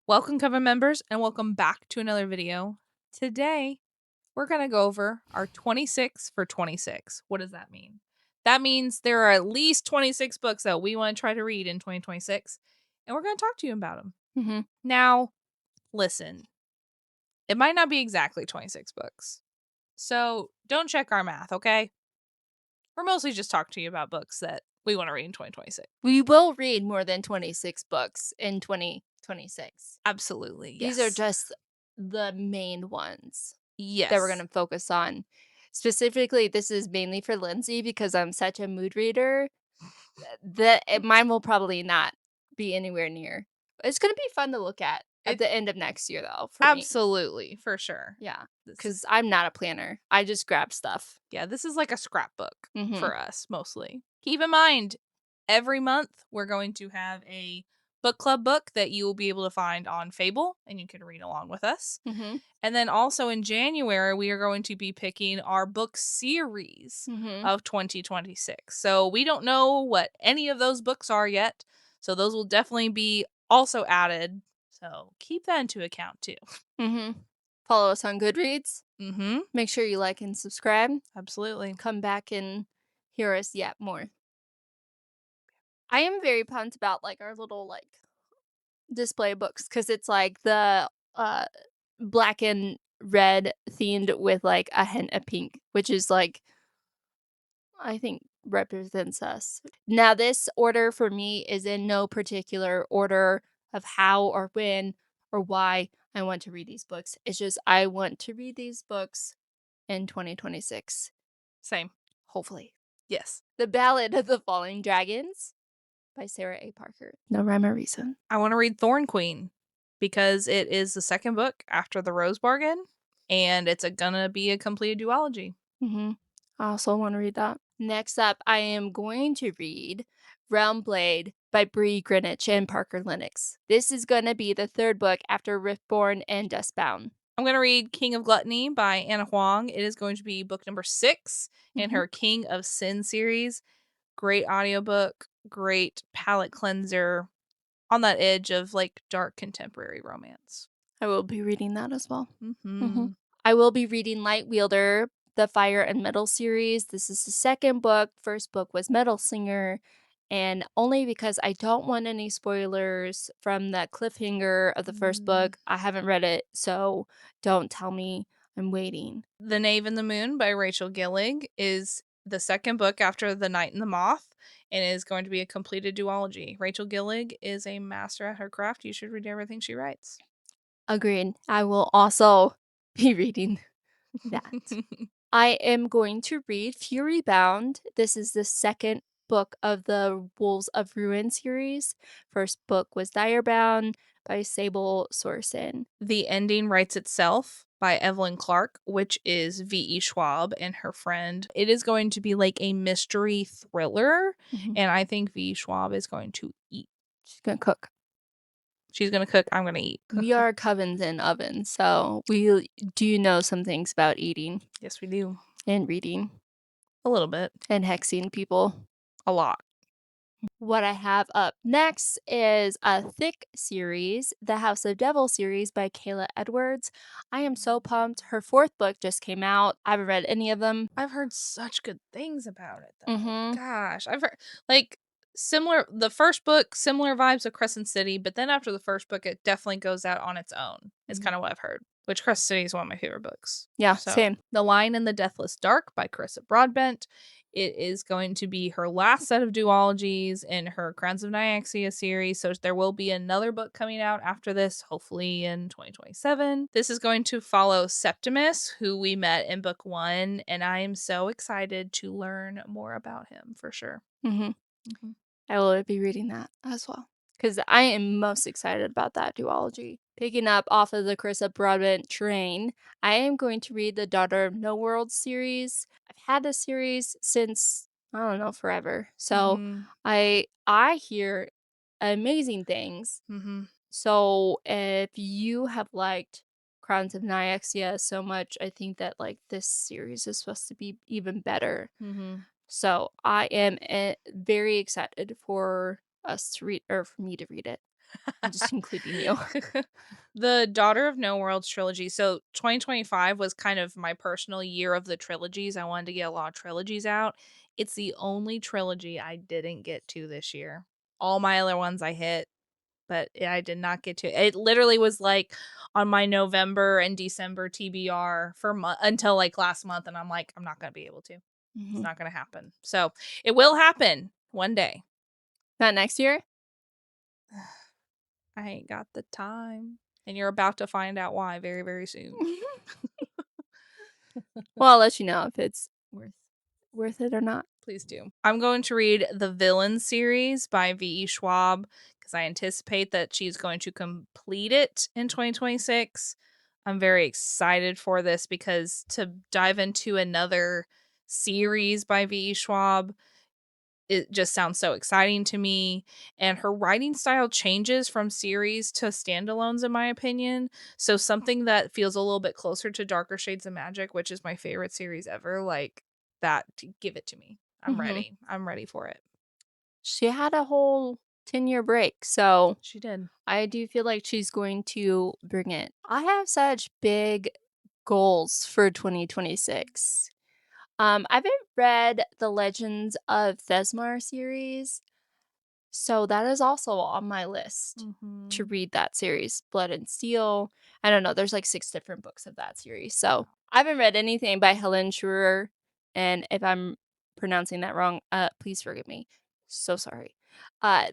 Welcome, Coven Members, and welcome back to another video. Today, we're going to go over our 26 for 26. What does that mean? That means there are at least 26 books that we want to try to read in 2026, and we're going to talk to you about them. Mm-hmm. Now, listen, it might not be exactly 26 books, so don't check our math, okay? We're mostly just talking to you about books that we want to read in 2026. We will read more than 26 books in 2026. Absolutely, yes. These are just the main ones yes. that we're going to focus on. Specifically, this is mainly for Lindsay because I'm such a mood reader that mine will probably not be anywhere near. It's going to be fun to look at the end of next year, though, for me. Absolutely, for sure. Yeah, This because is- I'm not a planner. I just grab stuff. yeah, this is like a scrapbook Mhm. for us mostly. Keep in mind, every month we're going to have a book club book that you will be able to find on Fable, and you can read along with us. Mhm. And then also in January, we are going to be picking our book series Mhm. of 2026. So we don't know what any of those books are yet. So those will definitely be also added. So keep that into account too. Mhm. Follow us on Goodreads. Mm-hmm. Make sure you like and subscribe. Absolutely. Come back and hear us yet more. I am very pumped about like our little like display books because it's like the uh black and red themed with like a hint of pink, which is like I think represents us. Now this order for me is in no particular order of how or when or why I want to read these books. It's just I want to read these books in 2026. Same. Hopefully. Yes. The Ballad of the Falling Dragons by Sarah A. Parker. No rhyme or reason. I want to read Thorn Queen because it is the second book after The Rose Bargain, and it's gonna be a completed duology. Mm-hmm. I also want to read that. Next up, I am going to read Realm Blade by Bree Greenwich and Parker Lennox. This is going to be the third book after Riftborn and Dustbound. I'm going to read King of Gluttony by Anna Huang. It is going to be book number 6 in her King of Sin series. Great audiobook, great palate cleanser on that edge of like dark contemporary romance. I will be reading that as well. Mm-hmm. I will be reading Light Wielder, the Fire and Metal series. This is the second book. First book was Metal Singer. And only because I don't want any spoilers from that cliffhanger of the first book. I haven't read it, so don't tell me. I'm waiting. The Knave and the Moon by Rachel Gillig is the second book after The Night and the Moth and is going to be a completed duology. Rachel Gillig is a master at her craft. You should read everything she writes. Agreed. I will also be reading that. I am going to read Fury Bound. This is the second book of the Wolves of Ruin series. First book was Direbound by Sable Sorsen. The Ending Writes Itself by Evelyn Clark, which is V.E. Schwab and her friend. It is going to be like a mystery thriller, and I think V.E. Schwab is going to eat. She's going to cook. She's going to cook. I'm going to eat. We are covens and ovens, so we do know some things about eating. Yes, we do. And reading. A little bit. And hexing people. A lot. What I have up next is a thick series, the House of Devil series by Kayla Edwards. I am so pumped. Her fourth book just came out. I haven't read any of them. I've heard such good things about it, though. Mm-hmm. Gosh, I've heard like the first book, similar vibes of Crescent City, but then after the first book, it definitely goes out on its own. It's kind of what I've heard. Which Crescent City is one of my favorite books. Yeah, same. The Lion in the Deathless Dark by Carissa Broadbent. It is going to be her last set of duologies in her Crowns of Nyaxia series. So there will be another book coming out after this, hopefully in 2027. This is going to follow Septimus, who we met in book 1. And I am so excited to learn more about him for sure. I will be reading that as well. Because I am most excited about that duology. Picking up off of the Carissa Broadbent train, I am going to read the Daughter of No World series. I've had this series since, I don't know, forever. So I hear amazing things. So if you have liked Crowns of Nyaxia so much, I think that like this series is supposed to be even better. So I am very excited for us to read, or for me to read it. I'm just including you. The Daughter of No Worlds trilogy. So 2025 was kind of my personal year of the trilogies. I wanted to get a lot of trilogies out. It's the only trilogy I didn't get to this year. All my other ones I hit, but I did not get to. It literally was like on my November and December TBR for until like last month, and I'm like, I'm not gonna be able to. It's Mhm. not gonna happen. So it will happen one day. Not next year? I ain't got the time. And you're about to find out why very, very soon. Well, I'll let you know if it's worth it or not. Please do. I'm going to read the Villain series by V.E. Schwab because I anticipate that she's going to complete it in 2026. I'm very excited for this because to dive into another series by V.E. Schwab, it just sounds so exciting to me. And her writing style changes from series to standalones, in my opinion. So something that feels a little bit closer to Darker Shades of Magic, which is my favorite series ever, like that, give it to me. I'm Mhm. ready. I'm ready for it. She had a whole 10-year break, so She did. I do feel like she's going to bring it. I have such big goals for 2026. I haven't read the Legends of Thesmar series, so that is also on my list to Mm-hmm. read that series, Blood and Steel. I don't know, there's like 6 different books of that series. So, I haven't read anything by Helen Schurer, and if I'm pronouncing that wrong, please forgive me. So sorry. Uh,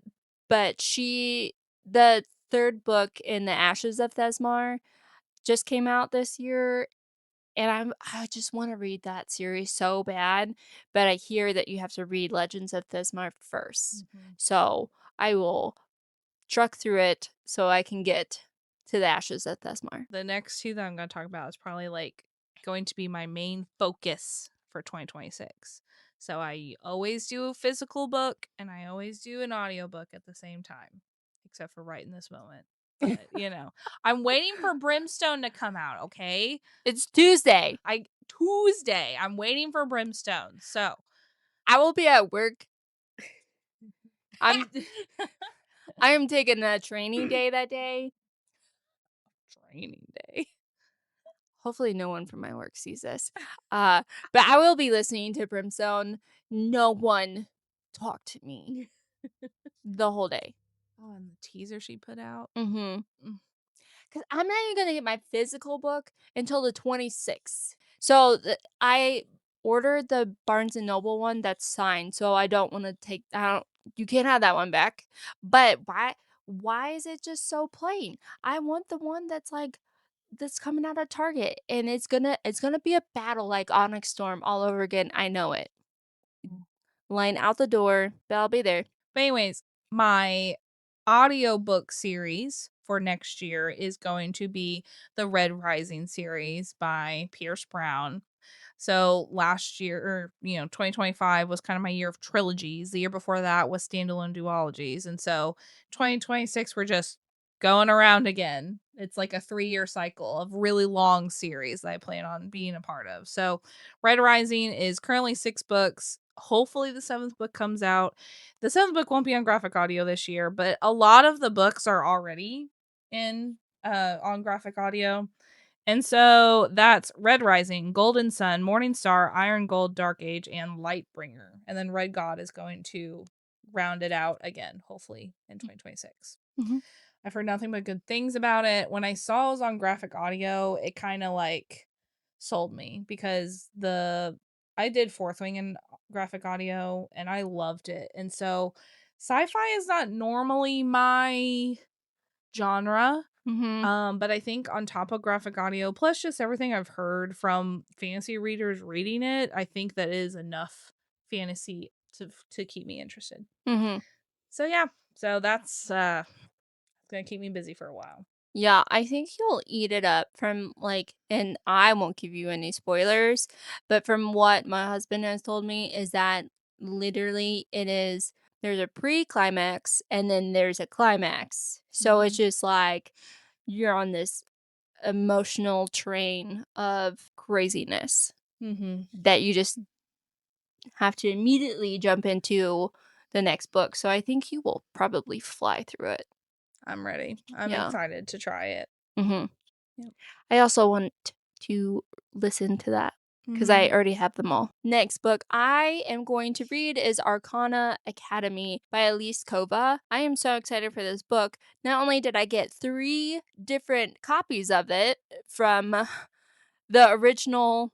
but the 3rd book in the Ashes of Thesmar just came out this year, and I just wanna read that series so bad, but I hear that you have to read Legends of Thesmar first. Mm-hmm. So, I will truck through it so I can get to the Ashes of Thesmar. The next two that I'm going to talk about is probably like going to be my main focus for 2026. So I always do a physical book and I always do an audiobook at the same time, except for right in this moment. But, I'm waiting for Brimstone to come out, okay? It's Tuesday. I Tuesday. I'm waiting for Brimstone. So, I will be at work. I'm I am taking a training day that day. training day. Hopefully no one from my work sees this. But I will be listening to Brimstone. No one talk to me the whole day. Oh, and the teaser she put out. Mhm. Mm. 'Cause I'm not even gonna get my physical book until the 26th. So, I ordered the Barnes& and Noble one that's signed, so I don't wanna take I don't you can't have that one back. But why is it just so plain? I want the one that's, like that's coming out of Target, and it's gonna be a battle like Onyx Storm all over again, I know it. Line out the door, but I'll be there. But anyways, my audiobook series for next year is going to be the Red Rising series by Pierce Brown. So last year, or 2025 was kind of my year of trilogies. The year before that was standalone duologies. And so 2026 we're just going around again. It's like a 3-year cycle of really long series that I plan on being a part of. So Red Rising is currently 6 books. Hopefully the 7th book comes out. The 7th book won't be on graphic audio this year, but a lot of the books are already in on graphic audio. And so that's Red Rising, Golden Sun, Morning Star, Iron Gold, Dark Age, and Lightbringer. And then Red God is going to round it out again, hopefully in 2026. Mhm. I've heard nothing but good things about it. When I saw it was on graphic audio, it kind of like sold me because I did Fourth Wing in graphic audio and I loved it. And so sci-fi is not normally my genre. Mhm. But I think on top of graphic audio, plus just everything I've heard from fantasy readers reading it, I think that is enough fantasy to keep me interested. Mhm. So yeah, so that's gonna keep me busy for a while. Yeah, I think you'll eat it up from, like and I won't give you any spoilers, but from what my husband has told me is that literally there's a pre-climax and then there's a climax. So it's Mhm. just like you're on this emotional train of craziness Mhm. that you just have to immediately jump into the next book. So I think you will probably fly through it. I'm ready. I'm Yeah. excited to try it. Mhm. Yep. I also want to listen to that because I Mhm. already have them all. Next book I am going to read is Arcana Academy by Elise Kova. I am so excited for this book. Not only did I get 3 different copies of it from the original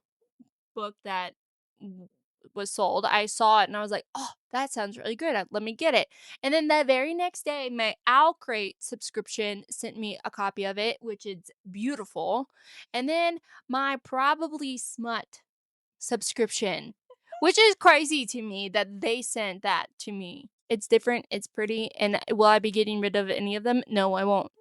book that w was sold, I saw it and I was like, "Oh, that sounds really good, let me get it." And then that very next day, my OwlCrate subscription sent me a copy of it, which is beautiful, and then my Probably Smut subscription, which is crazy to me that they sent that to me. It's different, it's pretty, and will I be getting rid of any of them? No, I won't.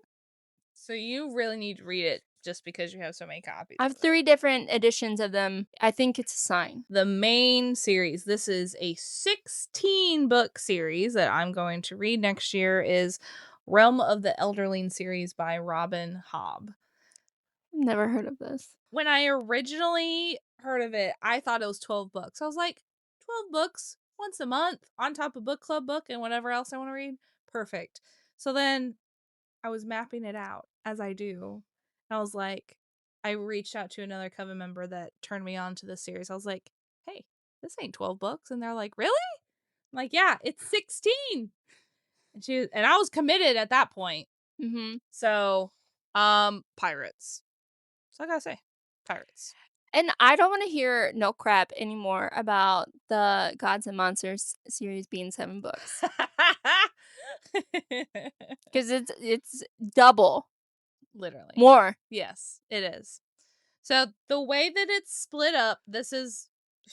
So you really need to read it just because you have so many copies I of have it. 3 different editions of them. I think it's a sign. The main series, this is a 16 book series that I'm going to read next year, is Realm of the Elderling series by Robin Hobb. Never heard of this. When I originally heard of it, I thought it was 12 books. I was like, 12 books once a month on top of book club book and whatever else I want to read? Perfect. So then I was mapping it out as I do. And I was like, I reached out to another Coven member that turned me on to this series. I was like, hey, this ain't 12 books. And they're like, really? I'm like, yeah, it's 16. And I was committed at that point. Mhm. So, pirates. So I gotta say, pirates. And I don't wanna hear no crap anymore about the Gods and Monsters series being 7 books, 'cause it's double Literally. more. Yes, it is. So the way that it's split up, this is,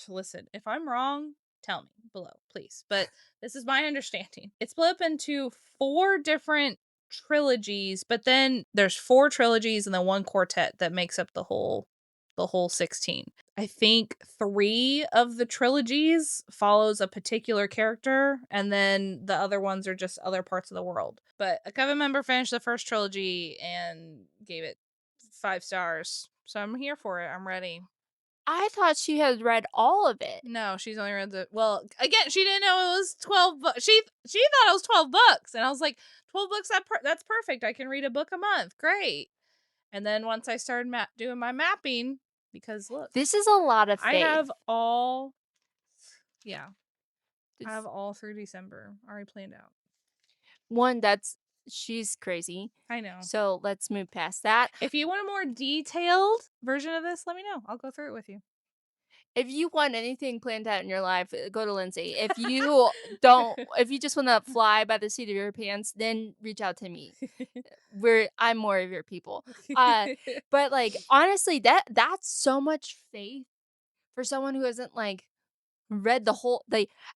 listen, if I'm wrong, tell me below, please. But this is my understanding. It's split up into 4 different trilogies, but then there's 4 trilogies and then 1 quartet that makes up the whole 16. I think 3 of the trilogies follows a particular character and then the other ones are just other parts of the world. But a Coven member finished the first trilogy and gave it 5 stars. So I'm here for it. I'm ready. I thought she had read all of it. No, she's only read the, well, again, she didn't know it was 12 books. She thought it was 12 books and I was like, 12 books, that's perfect. I can read a book a month. Great. And then once I started doing my mapping, because look, This is a lot of I faith. have all, yeah, I have It's all through December already planned out. one that's she's crazy. I know. So, let's move past that. If you want a more detailed version of this, let me know. I'll go through it with you. If you want anything planned out in your life, go to Lindsay. If you just wanna fly by the seat of your pants, then reach out to me. I'm more of your people. But, like, honestly, that's so much faith for someone who hasn't, like, read the whole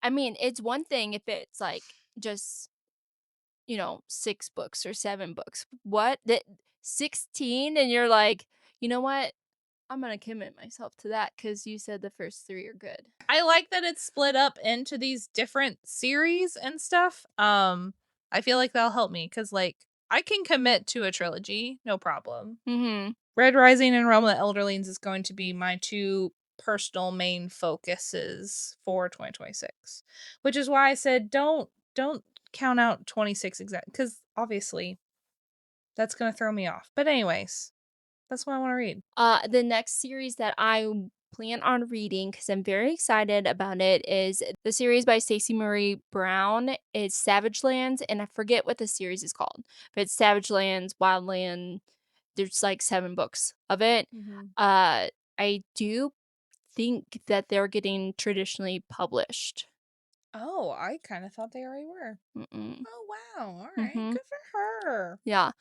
I mean, it's one thing if it's, like, just, 6 books or 7 books. What? That 16 and you're like, "You know what? I'm gonna commit myself to that because you said the first 3 are good." I like that it's split up into these different series and stuff. I feel like that'll help me because, like, I can commit to a trilogy, no problem. Mhm. Red Rising and Realm of the Elderlings is going to be my 2 personal main focuses for 2026, which is why I said don't count out 26 exact, because obviously that's gonna throw me off. But anyways, that's what I want to read. The next series that I plan on reading because I'm very excited about it is the series by Stacey Marie Brown. It's Savage Lands, and I forget what the series is called, but it's Savage Lands, Wildland. There's like 7 books of it. Mhm. I do think that they're getting traditionally published. Oh, I kind of thought they already were. Mm-mm. Oh wow! All right, Mhm. good for her. Yeah.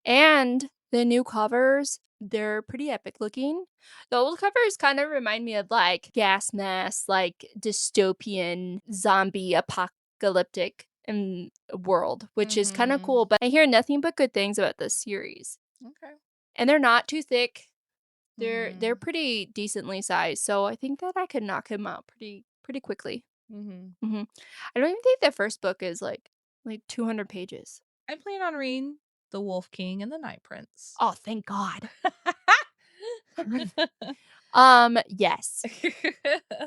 And the new covers, they're pretty epic looking. The old covers kind of remind me of like gas mask, like dystopian zombie apocalyptic world, which is kind of Mhm. cool. But I hear nothing but good things about this series. Okay. And they're not too thick. They're Mhm. pretty decently sized. So I think that I could knock him out pretty quickly. Mhm. Hmm. I don't even think the first book is like 200 pages. I plan on reading The Wolf King and the Night Prince. Oh, thank God. Yes.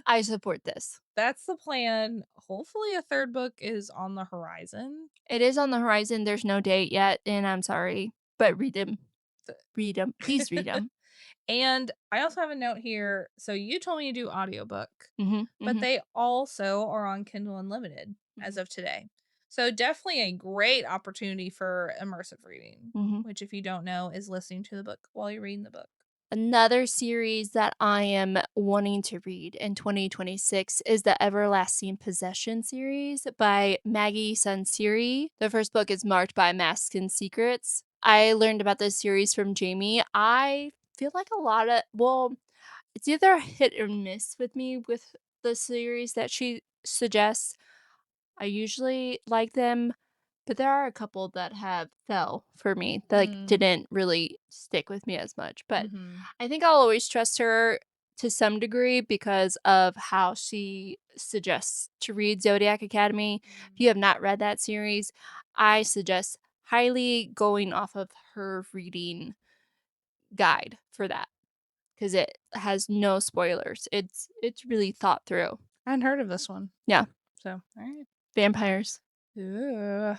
I support this. That's the plan. Hopefully, a third book is on the horizon. It is on the horizon, there's no date yet, and I'm sorry, but read them. Read them. Please read them. And I also have a note here. So you told me to do audiobook, Mhm, but mhm, they also are on Kindle Unlimited as mhm, of today. So definitely a great opportunity for immersive reading, mhm. which if you don't know is listening to the book while you're reading the book. Another series that I am wanting to read in 2026 is the Everlasting Possession series by Maggie Sunseri. The first book is marked by Masks and Secrets. I learned about this series from Jamie. I feel like a lot of, well, it's either hit or miss with me with the series that she suggests. I usually like them, but there are a couple that have fell for me that, like, Mm, didn't really stick with me as much, but hmm I think I'll always trust her to some degree because of how she suggests to read Zodiac Academy. If you have not read that series, I suggest highly going off of her reading guide for that because it has no spoilers. It's really thought through. I hadn't heard of this one. Yeah, So, all right. vampires. Ooh, I love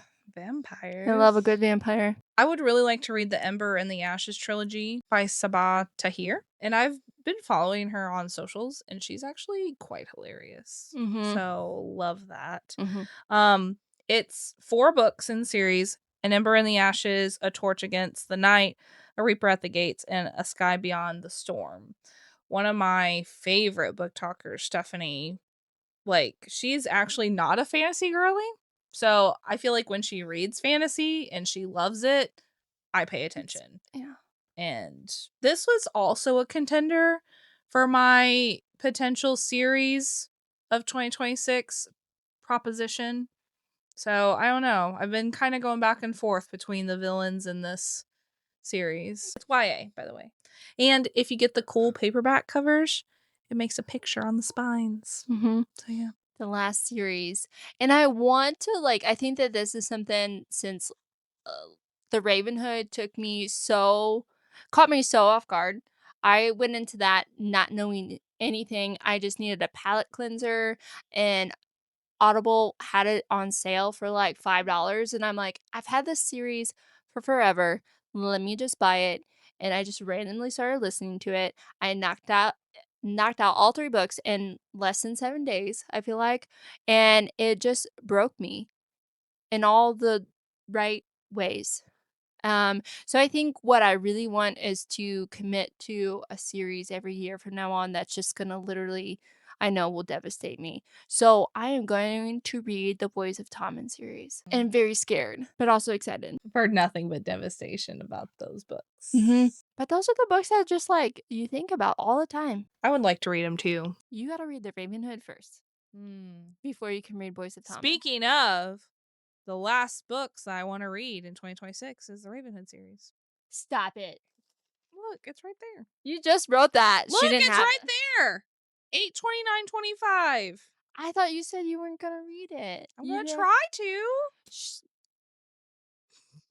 a vampires. good vampire. I would really like to read the Ember and the Ashes trilogy by Sabah Tahir. And I've been following her on socials and she's actually quite hilarious. Mhm. So love that. Mhm. Um it's 4 books in series, An Ember in the Ashes, A Torch Against the Night, A Reaper at the Gates, and A Sky Beyond the Storm. One of my favorite book talkers, Stephanie, like, she's actually not a fantasy girly. So I feel like when she reads fantasy and she loves it, I pay It's attention. yeah. And this was also a contender for my potential series of 2026 proposition. So I don't know. I've been kind of going back and forth between the villains in this series. It's YA, by the way. And if you get the cool paperback covers, it makes a picture on the spines. Mhm. So yeah. The last series. And I want to, like, I think that this is something since, uh, The Ravenhood caught me so off guard. I went into that not knowing anything. I just needed a palate cleanser, and Audible had it on sale for, like, $5, and I'm like, "I've had this series for forever. Let me just buy it." And I just randomly started listening to it. I knocked out all 3 books in less than 7 days, I feel like, and it just broke me in all the right ways. So I think what I really want is to commit to a series every year from now on that's just gonna literally I know will devastate me. So I am going to read the Boys of Tommen series. And very scared, but also excited. I've heard nothing but devastation about those Mhm. books. But those are the books that just like you think about all the time. I would like to read them too. You gotta read the Ravenhood first Hmm. before you can read Boys of Tommen. Speaking of, the last books I want to read in 2026 is the Ravenhood series. Stop it. Look, it's right there. You just wrote that. Look, She didn't it's have right it. there. 8/29/25. I thought you said you weren't gonna read it. I'm You gonna know, try to. sh-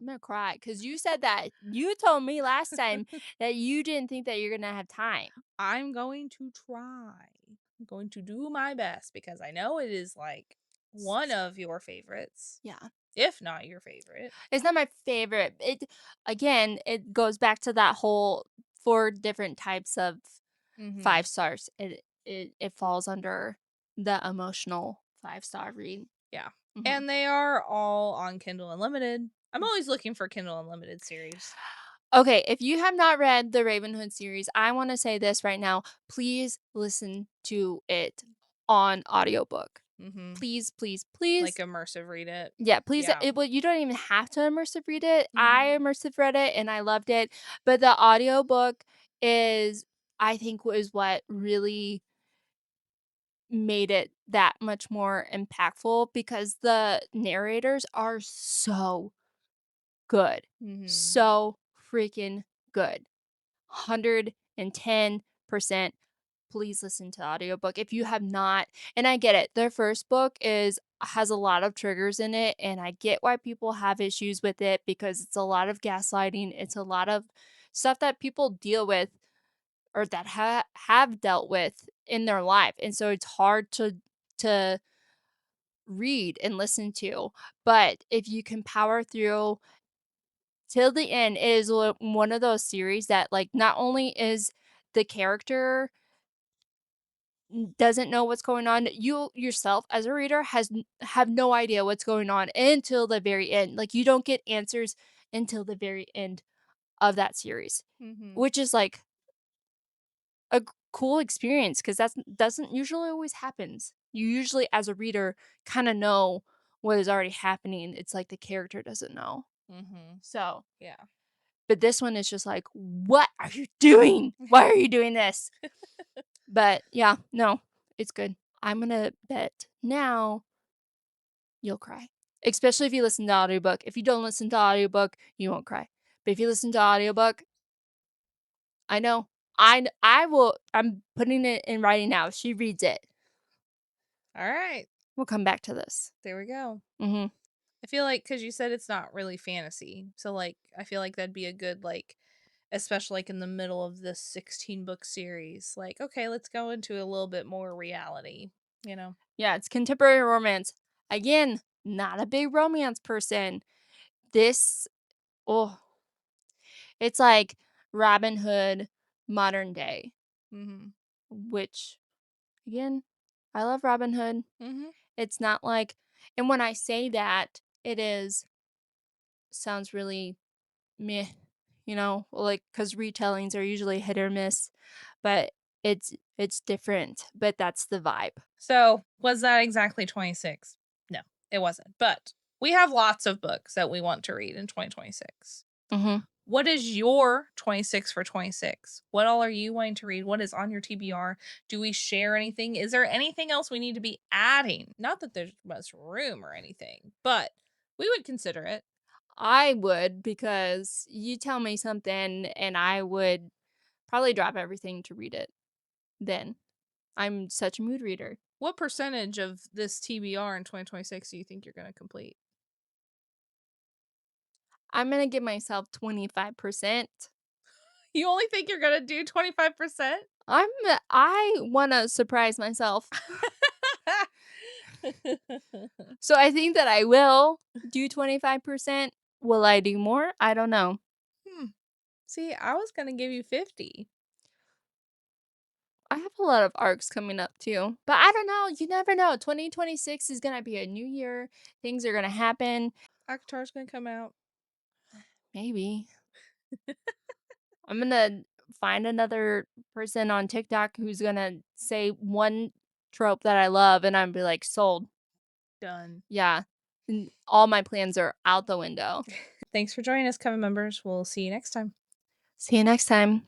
I'm gonna cry because you said that. You told me last time that you didn't think that you're gonna have time. I'm going to try. I'm going to do my best because I know it is like one of your favorites, Yeah, if not your favorite. it's not my favorite. It goes back to that whole 4 different types of Mm-hmm. 5 stars. It falls under the emotional 5-star read. Yeah. Mhm. And they are all on Kindle Unlimited. I'm always looking for Kindle Unlimited series. Okay, if you have not read the Ravenhood series, I want to say this right now. Please listen to it on audiobook. Mm-hmm. Please, please, Like please. immersive read it. Yeah, please. Yeah. Well, you don't even have to immersive read it. I Mm-hmm. immersive read it and I loved it. But the audiobook is, I think, was what really made it that much more impactful because the narrators are so good. Mm-hmm. So freaking good. 110%. Please listen to the audiobook if you have not. And I get it. Their first book is has a lot of triggers in it and I get why people have issues with it because it's a lot of gaslighting. It's a lot of stuff that people deal with or that have dealt with in their life, and so it's hard to read and listen to. But if you can power through till the end, it is one of those series that, like, not only is the character doesn't know what's going on, you yourself as a reader have no idea what's going on until the very end. Like, you don't get answers until the very end of that series, Mhm. which is like a cool experience because that's doesn't usually always happens. You usually, as a reader, kind of know what is already happening. It's like the character doesn't know. Mhm. So, Yeah. but this one is just like, what are you doing? Why are you doing this? But yeah, no, it's good. I'm gonna bet now you'll cry. Especially if you listen to audiobook. If you don't listen to audiobook, you won't cry. But if you listen to audiobook, I know. I will I'm putting it in writing now. If she reads it, All right. we'll come back to this. There we go. Mhm. I feel like cuz you said it's not really fantasy. So like I feel like that'd be a good like especially like in the middle of this 16 book series. Like, okay, let's go into a little bit more reality, you know. Yeah, it's contemporary romance. Again, not a big romance person. This oh, it's like Robin Hood modern day, Mhm. which again, I love Robin Hood. Mhm. It's not like, and when I say that, it is sounds really meh, like, cuz retellings are usually hit or miss, but it's different, but that's the vibe. So, was that exactly 26? No, it wasn't. But we have lots of books that we want to read in 2026. Mhm. What is your 26 for 26? What all are you wanting to read? What is on your TBR? Do we share anything? Is there anything else we need to be adding? Not that there's much room or anything, but we would consider it. I would, because you tell me something and I would probably drop everything to read it then. I'm such a mood reader. What percentage of this TBR in 2026 do you think you're going to complete? I'm gonna give myself 25%. You only think you're going to do 25%? I wanna surprise myself. So I think that I will do 25%. Will I do more? I don't know. Hmm. See, I was going to give you 50. I have a lot of arcs coming up too. But I don't know. You never know. 2026 is gonna be a new year. Things are gonna happen. Akatar's going to come out. Maybe. I'm gonna find another person on TikTok who's gonna say one trope that I love, and I'm be like, sold. Done. Yeah. And all my plans are out the window. Thanks for joining us, Coven members. We'll see you next time. See you next time.